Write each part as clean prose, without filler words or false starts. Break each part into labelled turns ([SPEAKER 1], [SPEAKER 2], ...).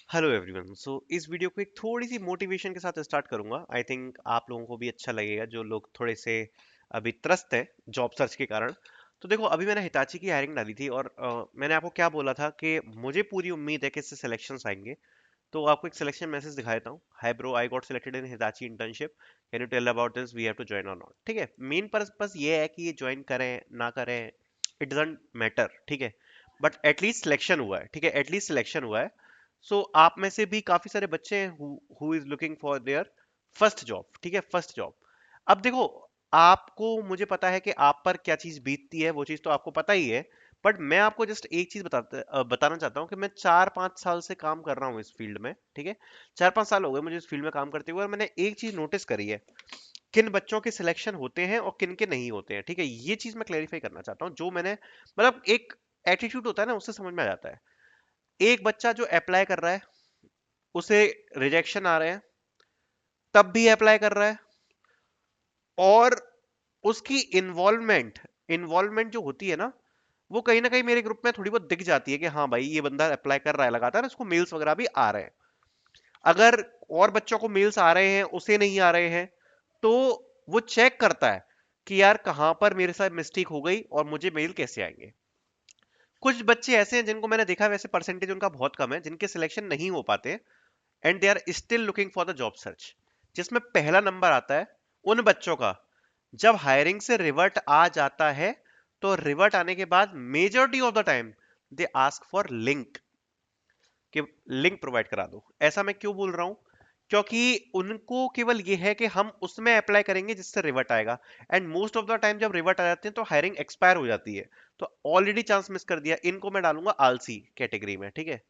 [SPEAKER 1] Hello everyone. सो इस video को एक थोड़ी सी मोटिवेशन के साथ स्टार्ट करूंगा। आई थिंक आप लोगों को भी अच्छा लगेगा जो लोग थोड़े से अभी त्रस्त है जॉब सर्च के कारण। तो देखो, अभी मैंने हिताची की हायरिंग डाली थी और मैंने आपको क्या बोला था कि मुझे पूरी उम्मीद है कि इससे सिलेक्शंस आएंगे। तो आपको एक सिलेक्शन मैसेज दिखा देता हूँ। Hi bro, I got selected in Hitachi internship, can you tell about this, we have to join or not. ठीक है, मेन पर्पस ये है कि ये ज्वाइन करें ना करें, इट डजंट मैटर। ठीक है, बट एटलीस्ट सिलेक्शन हुआ है। ठीक है, एटलीस्ट सिलेक्शन हुआ है। सो आप में से भी काफी सारे बच्चे हैं who is looking for their first job. ठीक है, फर्स्ट जॉब। अब देखो, आपको, मुझे पता है कि आप पर क्या चीज बीतती है, वो चीज तो आपको पता ही है। बट मैं आपको जस्ट एक चीज बताना चाहता हूँ कि मैं 4-5 साल से काम कर रहा हूँ इस फील्ड में। ठीक है, 4-5 साल हो गए मुझे इस फील्ड में काम करते हुए, और मैंने एक चीज नोटिस करी है, किन बच्चों के सिलेक्शन होते हैं और किन के नहीं होते हैं। ठीक है, ये चीज मैं क्लेरिफाई करना चाहता हूँ। जो मैंने, मतलब एक एटीट्यूड होता है ना, उससे समझ में आ जाता है। एक बच्चा जो अप्लाई कर रहा है, उसे रिजेक्शन आ रहे हैं, तब भी अप्लाई कर रहा है, और उसकी इन्वॉल्वमेंट इन्वॉल्वमेंट जो होती है ना, वो कहीं ना कहीं मेरे ग्रुप में थोड़ी बहुत दिख जाती है कि हाँ भाई, ये बंदा अप्लाई कर रहा है लगातार, इसको मेल्स वगैरह भी आ रहे हैं। अगर और बच्चों को मेल्स आ रहे हैं, उसे नहीं आ रहे हैं, तो वो चेक करता है कि यार कहां पर मेरे साथ मिस्टेक हो गई और मुझे मेल कैसे आएंगे। कुछ बच्चे ऐसे हैं जिनको मैंने देखा, वैसे परसेंटेज उनका बहुत कम है, जिनके सिलेक्शन नहीं हो पाते, and they are still looking for the job search. जिसमें पहला नंबर आता है उन बच्चों का, जब हायरिंग से रिवर्ट आ जाता है, तो रिवर्ट आने के बाद majority of the time they ask for link, कि लिंक प्रोवाइड करा दो। ऐसा मैं क्यों बोल रहा हूं? क्योंकि उनको केवल ये है कि हम उसमें अप्लाई करेंगे जिससे रिवर्ट आएगा, and most of the time जब रिवर्ट आ जाते हैं तो हायरिंग एक्सपायर हो जाती है। तो ऑलरेडी चांस मिस कर दिया। इनको मैं डालूंगा आलसी कैटेगरी में। ठीक है,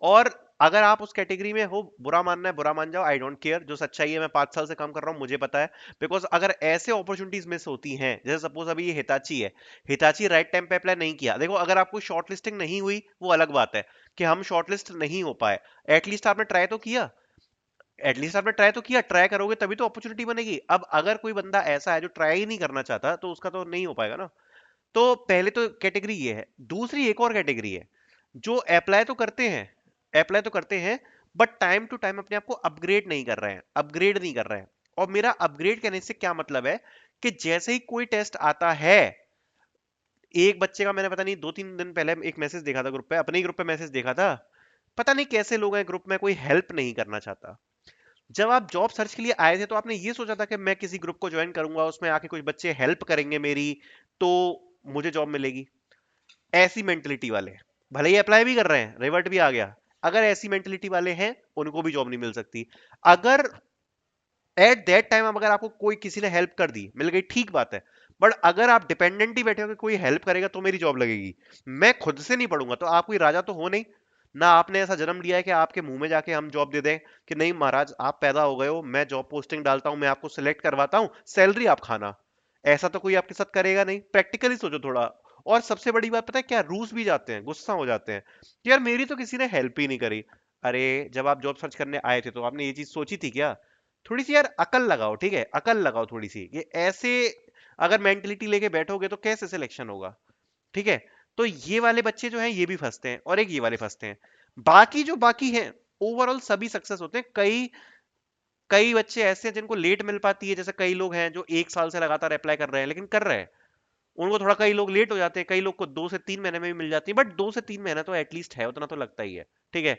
[SPEAKER 1] और अगर आप उस कैटेगरी में हो, बुरा मानना है बुरा मान जाओ, आई डोंट केयर। जो सच्चाई है, मैं 5 साल से काम कर रहा हूं, मुझे पता है। बिकॉज अगर ऐसे अपॉर्चुनिटीज मिस होती हैं, जैसे सपोज अभी ये हिताची है, हिताची राइट टाइम पे अप्लाई नहीं किया। देखो, अगर आपको शॉर्ट लिस्टिंग नहीं हुई, वो अलग बात है कि हम शॉर्ट लिस्ट नहीं हो पाए। एटलीस्ट आपने ट्राई तो किया। एटलीस्ट आपने ट्राई तो किया, ट्राई करोगे तभी तो अपॉर्चुनिटी बनेगी। अब अगर कोई बंदा ऐसा है जो ट्राई ही नहीं करना चाहता, तो उसका तो नहीं हो पाएगा ना। तो पहले तो कैटेगरी ये है। दूसरी एक और कैटेगरी है, जो अप्लाई तो करते हैं, बट टाइम टू टाइम अपने आप को अपग्रेड नहीं कर रहे हैं, अपग्रेड नहीं कर रहे हैं। और मेरा अपग्रेड करने से क्या मतलब है, कि जैसे ही कोई टेस्ट आता है, एक बच्चे का मैंने पता नहीं 2-3 दिन पहले एक मैसेज देखा था ग्रुप पे, अपने ही ग्रुप पे मैसेज देखा था। पता नहीं कैसे लोग हैं ग्रुप में, कोई हेल्प नहीं करना चाहता। जब आप जॉब सर्च के लिए आए थे, तो आपने ये सोचा था कि मैं किसी ग्रुप को ज्वाइन करूंगा, उसमें आके कुछ बच्चे हेल्प करेंगे मेरी, तो मुझे जॉब मिलेगी। ऐसी मेंटलिटी वाले, भले ही अप्लाई भी कर रहे हैं, रिवर्ट भी आ गया, अगर ऐसी मेंटलिटी वाले हैं, उनको भी जॉब नहीं मिल सकती। अगर एट दैट टाइम, अगर आपको कोई किसी ने हेल्प कर दी, मिल गई, ठीक बात है। बट अगर आप डिपेंडेंट ही बैठे हो कि कोई हेल्प करेगा तो मेरी जॉब लगेगी, मैं खुद से नहीं पढ़ूंगा, तो आप कोई राजा तो हो नहीं ना। आपने ऐसा जन्म लिया है कि आपके मुंह में जाके हम जॉब दे दें कि नहीं महाराज, आप पैदा हो गए हो, मैं जॉब पोस्टिंग डालता हूं, मैं आपको सिलेक्ट करवाता हूं, सैलरी आप खाना। ऐसा तो कोई आपके साथ करेगा नहीं। प्रैक्टिकली सोचो थोड़ा। और सबसे बड़ी बात पता है क्या, रूस भी जाते हैं, गुस्सा हो जाते हैं कि यार मेरी तो किसी ने हेल्प ही नहीं करी। अरे, जब आप जॉब सर्च करने आए थे, तो आपने ये चीज सोची थी क्या? थोड़ी सी यार अकल लगाओ। ठीक है, अकल लगाओ थोड़ी सी। ये ऐसे अगर मेंटलिटी लेके बैठोगे तो कैसे सिलेक्शन होगा? ठीक है, तो ये वाले बच्चे जो हैं, ये भी फंसते हैं, और एक ये वाले फंसते हैं। बाकी जो बाकी हैं, ओवरऑल सभी सक्सेस होते हैं। कई कई बच्चे ऐसे हैं जिनको लेट मिल पाती है, जैसे कई लोग हैं जो 1 साल से लगातार अप्लाई कर रहे हैं, लेकिन कर रहे हैं। उनको थोड़ा, कई लोग लेट हो जाते हैं, कई लोग को 2 से 3 महीने में भी मिल जाती है, बट 2 से 3 महीना तो एटलीस्ट है, उतना तो लगता ही है। ठीक है,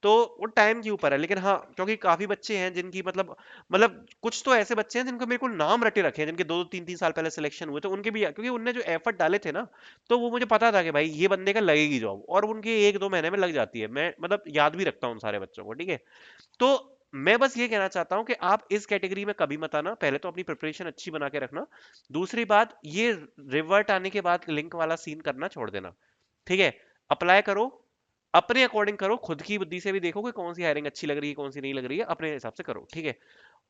[SPEAKER 1] तो वो टाइम के ऊपर है। लेकिन हाँ, क्योंकि काफी बच्चे हैं जिनकी, मतलब कुछ तो ऐसे बच्चे हैं जिनको मेरे को नाम रटे रखे हैं, जिनके 2-3-3 साल पहले सिलेक्शन हुए, तो उनके भी, क्योंकि उनने जो एफर्ट डाले थे ना, तो वो मुझे पता था कि भाई ये बंदे का लगेगी जॉब, और उनके 1-2 महीने में लग जाती है। मैं मतलब याद भी रखता हूँ उन सारे बच्चों को। ठीक है, तो मैं बस ये कहना चाहता हूं कि आप इस कैटेगरी में कभी मत आना। पहले तो अपनी प्रिपरेशन अच्छी बना के रखना। दूसरी बात, ये रिवर्ट आने के बाद लिंक वाला सीन करना छोड़ देना। ठीक है, अप्लाई करो, अपने अकॉर्डिंग करो, खुद की बुद्धि से भी देखो कि कौन सी हायरिंग अच्छी लग रही है, कौन सी नहीं लग रही है, अपने हिसाब से करो। ठीक है,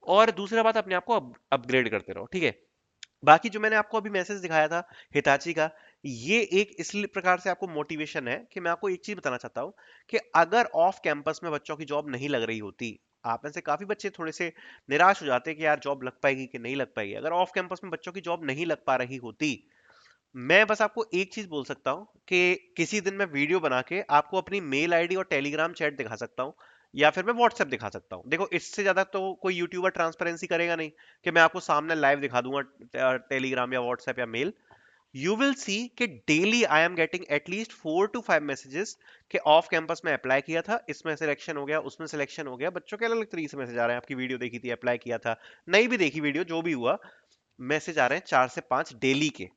[SPEAKER 1] और दूसरा बात, अपने आप को अपग्रेड करते रहो। ठीक है, बाकी जो मैंने आपको अभी मैसेज दिखाया था हिताची का, ये एक इस प्रकार से आपको मोटिवेशन है कि मैं आपको एक चीज बताना चाहता हूं, कि अगर ऑफ कैंपस में बच्चों की जॉब नहीं लग रही होती, आप में से काफी बच्चे थोड़े से निराश हो जाते हैं कि यार जॉब लग पाएगी कि नहीं लग पाएगी, अगर ऑफ कैंपस में बच्चों की जॉब नहीं लग पा रही होती, मैं बस आपको एक चीज बोल सकता हूं कि किसी दिन मैं वीडियो बना के आपको अपनी मेल आईडी और टेलीग्राम चैट दिखा सकता हूं, या फिर मैं व्हाट्सएप दिखा सकता हूँ। देखो इससे ज्यादा तो कोई यूट्यूबर ट्रांसपेरेंसी करेगा नहीं कि मैं आपको सामने लाइव दिखा दूंगा टेलीग्राम या व्हाट्सएप या मेल। यू विल सी कि daily I am getting at least 4 to 5 messages कि ऑफ कैंपस में अप्लाई किया था, इसमें सिलेक्शन हो गया, उसमें सिलेक्शन हो गया। बच्चों के अलग अलग तरीके से मैसेज आ रहे हैं, आपकी वीडियो देखी थी, अप्लाई किया था, नहीं भी देखी वीडियो, जो भी हुआ, मैसेज आ रहे हैं 4 से 5 डेली के।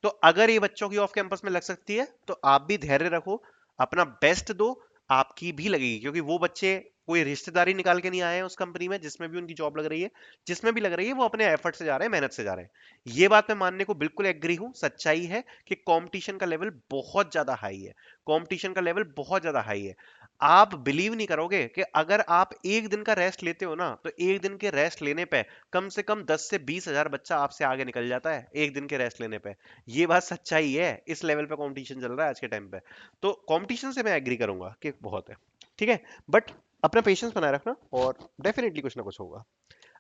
[SPEAKER 1] तो अगर ये बच्चों की ऑफ कैंपस में लग सकती है तो आप भी धैर्य रखो, अपना बेस्ट दो, आपकी भी लगेगी। क्योंकि वो बच्चे कोई रिश्तेदारी निकाल के नहीं आए हैं उस कंपनी में जिसमें भी उनकी जॉब लग रही है, जिसमें भी लग रही है वो अपने एफर्ट से जा रहे हैं, मेहनत से जा रहे हैं। ये बात मैं मानने को बिल्कुल एग्री हूं, सच्चाई है कि कंपटीशन का लेवल बहुत ज्यादा हाई है। कंपटीशन का लेवल बहुत ज्यादा हाई है। आप बिलीव नहीं करोगे कि अगर आप एक दिन का रेस्ट लेते हो ना, तो एक दिन के रेस्ट लेने पे कम से कम 10 से 20 हजार बच्चा आपसे आगे निकल जाता है एक दिन के रेस्ट लेने पे। ये बात सच्चाई है, इस लेवल पे कंपटीशन चल रहा है आज के टाइम पे। तो कंपटीशन से मैं एग्री करूंगा कि बहुत है, ठीक है, बट अपना पेशेंस बनाए रखना और डेफिनेटली कुछ ना कुछ होगा।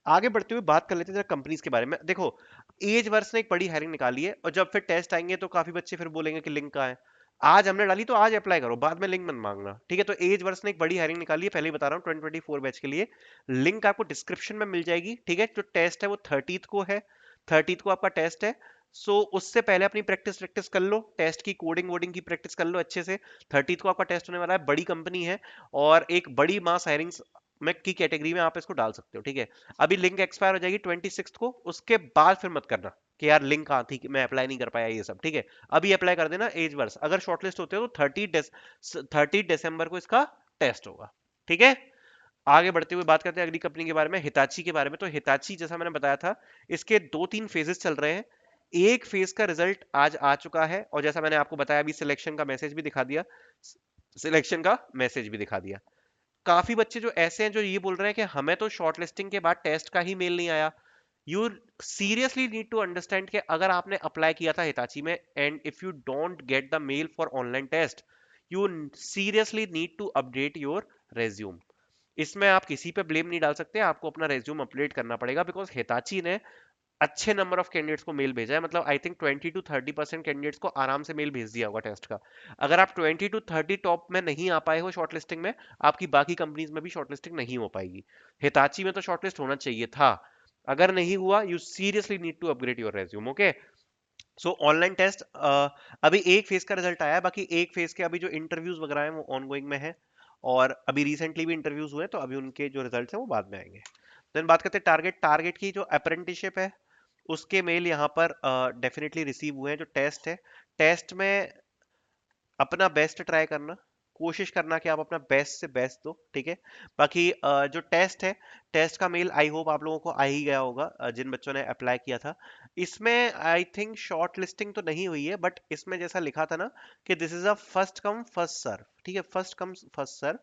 [SPEAKER 1] आगे बढ़ते हुए बात कर लेते हैं जरा कंपनीज के बारे में। देखो एज वर्स ने एक बड़ी हायरिंग निकाली है, और जब फिर टेस्ट आएंगे तो काफी बच्चे फिर बोलेंगे कि लिंक कहाँ है। आज हमने डाली तो आज अप्लाई करो, बाद में लिंक मत मांगना, ठीक है। तो एज वर्स ने एक बड़ी हायरिंग निकाली है, पहले ही बता रहा हूँ, 2024 बैच के लिए। लिंक आपको डिस्क्रिप्शन में मिल जाएगी, ठीक है। जो टेस्ट है वो 30th को है, 30th को आपका टेस्ट है। सो उससे पहले अपनी प्रैक्टिस प्रैक्टिस कर लो, टेस्ट की कोडिंग वोडिंग की प्रैक्टिस कर लो अच्छे से। 30th को आपका टेस्ट होने वाला है, बड़ी कंपनी है और एक बड़ी मास हायरिंग में की कैटेगरी में आप इसको डाल सकते हो, ठीक है। अभी लिंक एक्सपायर हो जाएगी 26th को, उसके बाद फिर मत करना कि यार लिंक कहाँ थी कि मैं अप्लाई नहीं कर पाया, ये सब, ठीक है। अभी अप्लाई कर देना एज वर्स। अगर शॉर्टलिस्ट होते हो तो 30 दिसंबर को इसका टेस्ट होगा, ठीक है। आगे बढ़ते हुए बात करते हैं अगली कंपनी के बारे में, हिताची के बारे में। तो हिताची जैसा मैंने बताया था, इसके 2-3 फेजेस चल रहे हैं। एक फेज का रिजल्ट आज आ चुका है, और जैसा मैंने आपको बताया अभी सिलेक्शन का मैसेज भी दिखा दिया, सिलेक्शन का मैसेज भी दिखा दिया। काफी बच्चे जो ऐसे हैं जो ये बोल रहे हैं कि हमें तो शॉर्ट लिस्टिंग के बाद टेस्ट का ही मेल नहीं आया। You seriously need to understand कि अगर आपने अप्लाई किया था हिताची में and if you don't get the mail for online test, you seriously need to update your resume. इसमें आप किसी पे ब्लेम नहीं डाल सकते, आपको अपना रेज्यूम अपडेट करना पड़ेगा, बिकॉज हिताची ने अच्छे नंबर ऑफ कैंडिडेट्स को मेल भेजा है। मतलब आई थिंक 20 to 30% कैंडिडेट्स को आराम से मेल भेज दिया होगा टेस्ट का। अगर आप 20 to 30 टॉप में नहीं आ पाए हो शॉर्टलिस्टिंग में, आपकी बाकी कंपनीज में भी शॉर्टलिस्टिंग नहीं हो पाएगी। हिताची में तो शॉर्टलिस्ट होना चाहिए था, अगर नहीं हुआ you seriously need to upgrade your resume, okay. So online test अभी एक फेज का रिजल्ट आया है, बाकी एक फेज के अभी जो इंटरव्यूज वगैरह हैं वो ऑनगोइंग में है, और अभी रिसेंटली भी इंटरव्यूज हुए, तो अभी उनके जो रिजल्ट्स हैं वो बाद में आएंगे। देन बात करते हैं टारगेट। टारगेट की जो अप्रेंटिसशिप है उसके मेल यहाँ पर डेफिनेटली रिसीव हुए हैं। जो टेस्ट है, टेस्ट में अपना बेस्ट ट्राई करना, कोशिश करना कि आप अपना बेस्ट से बेस्ट दो, ठीक है। बाकी जो टेस्ट है, टेस्ट का मेल आई होप आप लोगों को आ ही गया होगा, जिन बच्चों ने अप्लाई किया था। इसमें आई थिंक शॉर्ट लिस्टिंग तो नहीं हुई है, बट इसमें जैसा लिखा था ना कि this is a first come first serve, ठीक है, फर्स्ट कम फर्स्ट सर्व।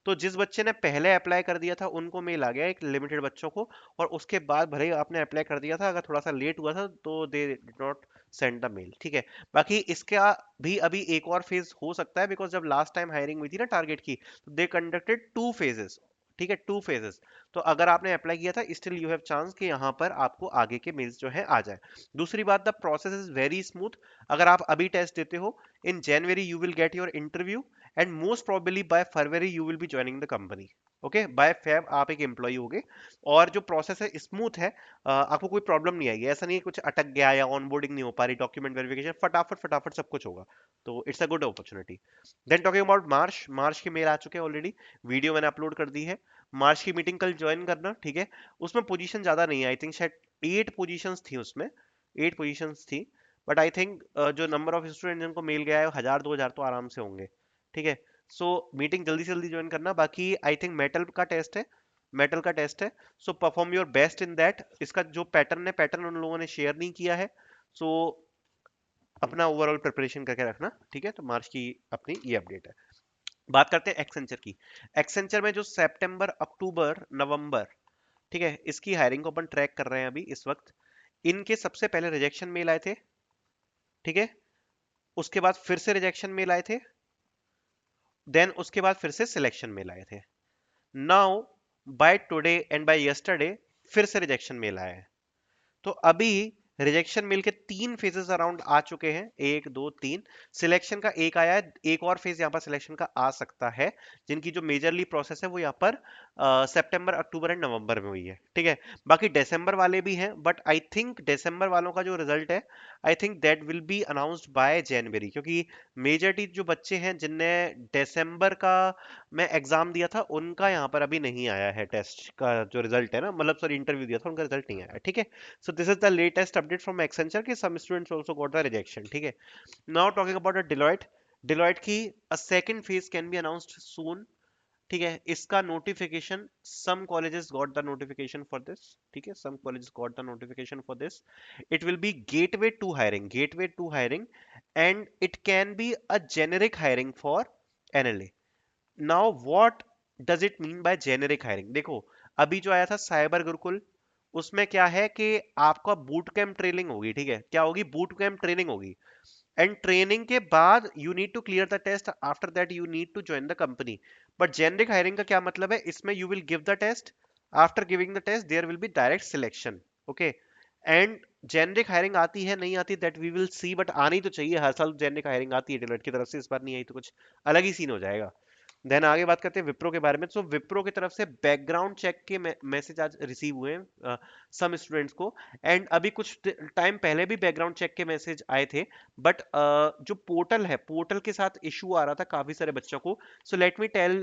[SPEAKER 1] तो जिस बच्चे ने पहले अप्लाई कर दिया था उनको मेल आ गया, एक लिमिटेड बच्चों को। और उसके बाद भले ही आपने अप्लाई कर दिया था, अगर थोड़ा सा लेट हुआ था तो they did not send the mail, ठीक है। बाकी इसका भी अभी एक और फेज हो सकता है, बिकॉज जब लास्ट टाइम हायरिंग हुई थी ना टारगेट की, तो दे कंडक्टेड 2 फेजेस, ठीक है, 2 फेजेस। तो अगर आपने अप्लाई किया था स्टिल यू हैव चांस कि यहाँ पर आपको आगे के मेल्स जो है आ जाए। दूसरी बात, the process is very smooth. अगर आप अभी टेस्ट देते हो, in January you will get your interview, and most probably by February you will be joining the company, okay. By Feb आप एक एम्प्लॉय होगे, और जो प्रोसेस है स्मूथ है, आपको कोई प्रॉब्लम नहीं आएगी। ऐसा नहीं है कुछ अटक गया या ऑनबोर्डिंग नहीं हो पा रही, डॉक्यूमेंट वेरिफिकेशन फटाफट फटाफट सब कुछ होगा। तो it's a good opportunity. Then talking about March, March के मेल आ चुके हैं ऑलरेडी, वीडियो मैंने अपलोड कर दी है। मार्च की मीटिंग कल ज्वाइन करना, ठीक है। उसमें पोजीशन ज्यादा नहीं है, आई थिंक शायद 8 पोजीशंस थी उसमें, 8 पोजीशंस थी। बट आई थिंक जो नंबर ऑफ स्टूडेंट जिनको मेल गया है 1000-2000 तो आराम से होंगे, ठीक है। सो मीटिंग जल्दी से जल्दी ज्वाइन करना। बाकी आई थिंक मेटल का टेस्ट है, मेटल का टेस्ट है। So perform your best in that. इसका जो पैटर्न है, पैटर्न उन लोगों ने शेयर नहीं किया है, सो अपना ओवरऑल प्रिपरेशन करके रखना, ठीक है। तो मार्च की अपनी ये अपडेट है। बात करते हैं एक्सेंचर की। एक्सेंचर में जो सितंबर अक्टूबर नवंबर, ठीक है, इसकी हायरिंग को अपन ट्रैक कर रहे हैं अभी इस वक्त। इनके सबसे पहले रिजेक्शन मेल आए थे, ठीक है। उसके बाद फिर से रिजेक्शन मेल आए थे, देन उसके बाद फिर से सिलेक्शन मेल आए थे। Now by today and by yesterday फिर से रिजेक्शन मेल आया है। तो अभी रिजेक्शन मेल के 3 फेजेस अराउंड आ चुके हैं, 1 2 3। सिलेक्शन का एक आया है, एक और फेज यहाँ पर सिलेक्शन का आ सकता है, जिनकी जो मेजरली प्रोसेस है वो यहाँ पर सितंबर अक्टूबर एंड नवंबर में हुई है, ठीक है। बाकी दिसंबर वाले भी हैं, बट आई थिंक दिसंबर वालों का जो रिजल्ट है, I think that will be announced by जनवरी, क्योंकि मेजॉरिटी जो बच्चे हैं जिनने दिसंबर का मैं एग्जाम दिया था, उनका यहाँ पर अभी नहीं आया है टेस्ट का जो रिजल्ट है ना, मतलब सॉरी इंटरव्यू दिया था, उनका रिजल्ट नहीं आया है, ठीक है। So this is the latest update from Accenture कि some students also got the rejection, ठीक है। Now talking about a Deloitte, Deloitte की a second phase can be announced soon, ठीक है। इसका notification some colleges got the notification for this, ठीक है, some colleges got the notification for this. It will be gateway to hiring, and it can be a generic hiring for NLA. Now what does it mean by generic hiring? देखो, अभी जो आया था cyber Gurukul, उसमें क्या है कि आपका बूट कैंप ट्रेनिंग होगी, ठीक है, क्या होगी, बूट कैंप ट्रेनिंग होगी, एंड ट्रेनिंग के बाद you need to clear the test, after that you need to join the company. But generic hiring का क्या मतलब है, इसमें you will give the test, after giving the test there will be direct selection, okay. And generic hiring आती है नहीं आती that we will see, but आनी तो चाहिए, हर साल जेनरिक हायरिंग आती है डेलोइट की तरफ से, इस बार नहीं आई तो कुछ अलग ही सीन हो जाएगा। देन आगे बात करते हैं विप्रो के बारे में। सो विप्रो की तरफ से बैकग्राउंड चेक के मैसेज आज रिसीव हुए हैं सम स्टूडेंट्स को, एंड अभी कुछ टाइम पहले भी बैकग्राउंड चेक के मैसेज आए थे, बट जो पोर्टल है, पोर्टल के साथ इशू आ रहा था काफी सारे बच्चों को। सो लेट मी टेल,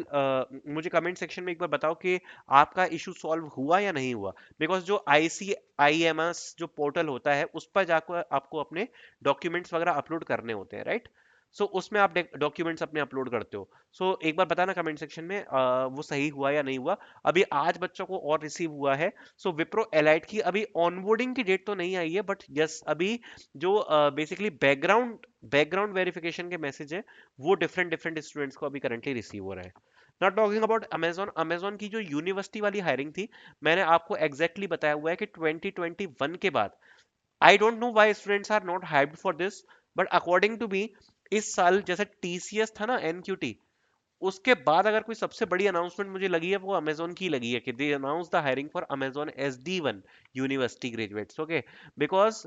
[SPEAKER 1] मुझे कमेंट सेक्शन में एक बार बताओ कि आपका इशू सॉल्व हुआ या नहीं हुआ, बिकॉज जो ICIMS जो पोर्टल होता है उस पर जाकर आपको अपने डॉक्यूमेंट्स वगैरह अपलोड करने होते हैं, राइट। सो उसमें आप डॉक्यूमेंट्स अपने अपलोड करते हो। सो एक बार बताना कमेंट सेक्शन में वो सही हुआ या नहीं हुआ। अभी आज बच्चों को और रिसीव हुआ है। सो विप्रो एलाइट की अभी ऑनबोर्डिंग की डेट तो नहीं आई है, बट यस अभी जो बेसिकली बैकग्राउंड वेरिफिकेशन के मैसेज है, वो डिफरेंट डिफरेंट स्टूडेंट्स को अभी करंटली रिसीव हो रहा है। Not talking about Amazon, Amazon की जो यूनिवर्सिटी वाली हायरिंग थी, मैंने आपको एग्जैक्टली exactly बताया हुआ है कि 2021 के बाद, I don't know why students are not hyped for this, but according to me इस साल जैसे TCS था ना, NQT, उसके बाद अगर कोई सबसे बड़ी अनाउंसमेंट मुझे लगी है वो अमेजोन की लगी है, कि दे announce the hiring for Amazon SD1 university graduates, okay. Because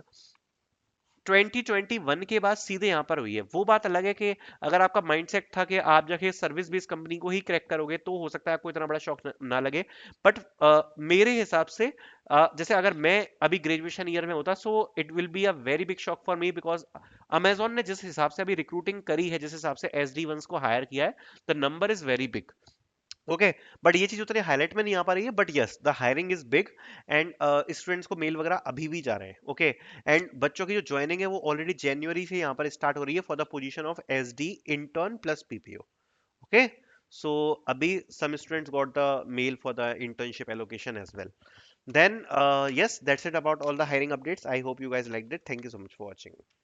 [SPEAKER 1] 2021 के बाद सीधे यहाँ पर हुई है। वो बात अलग है कि अगर आपका माइंडसेट था कि आप जाके सर्विस बेस्ड कंपनी को ही क्रैक करोगे, तो हो सकता है आपको इतना बड़ा शौक ना लगे, बट मेरे हिसाब से जैसे अगर मैं अभी ग्रेजुएशन ईयर में होता, so it will be a very big shock for me, because Amazon ने जिस हिसाब से अभी रिक्रूटिंग करी है, जिस हिसाब से SD1 को हायर किया है, the number is very big, okay. But ये चीज उतने हाईलाइट में नहीं आ पा रही है, but yes the hiring is big, and students को मेल वगैरह अभी भी जा रहे हैं, ओके। एंड बच्चों की जो ज्वाइनिंग है वो ऑलरेडी जनवरी से यहाँ पर स्टार्ट हो रही है for the position of SD intern plus PPO, okay. So अभी some students got the mail for the internship allocation as well. Then yes, that's it about all the hiring updates. I hope you guys liked it. Thank you so much for watching.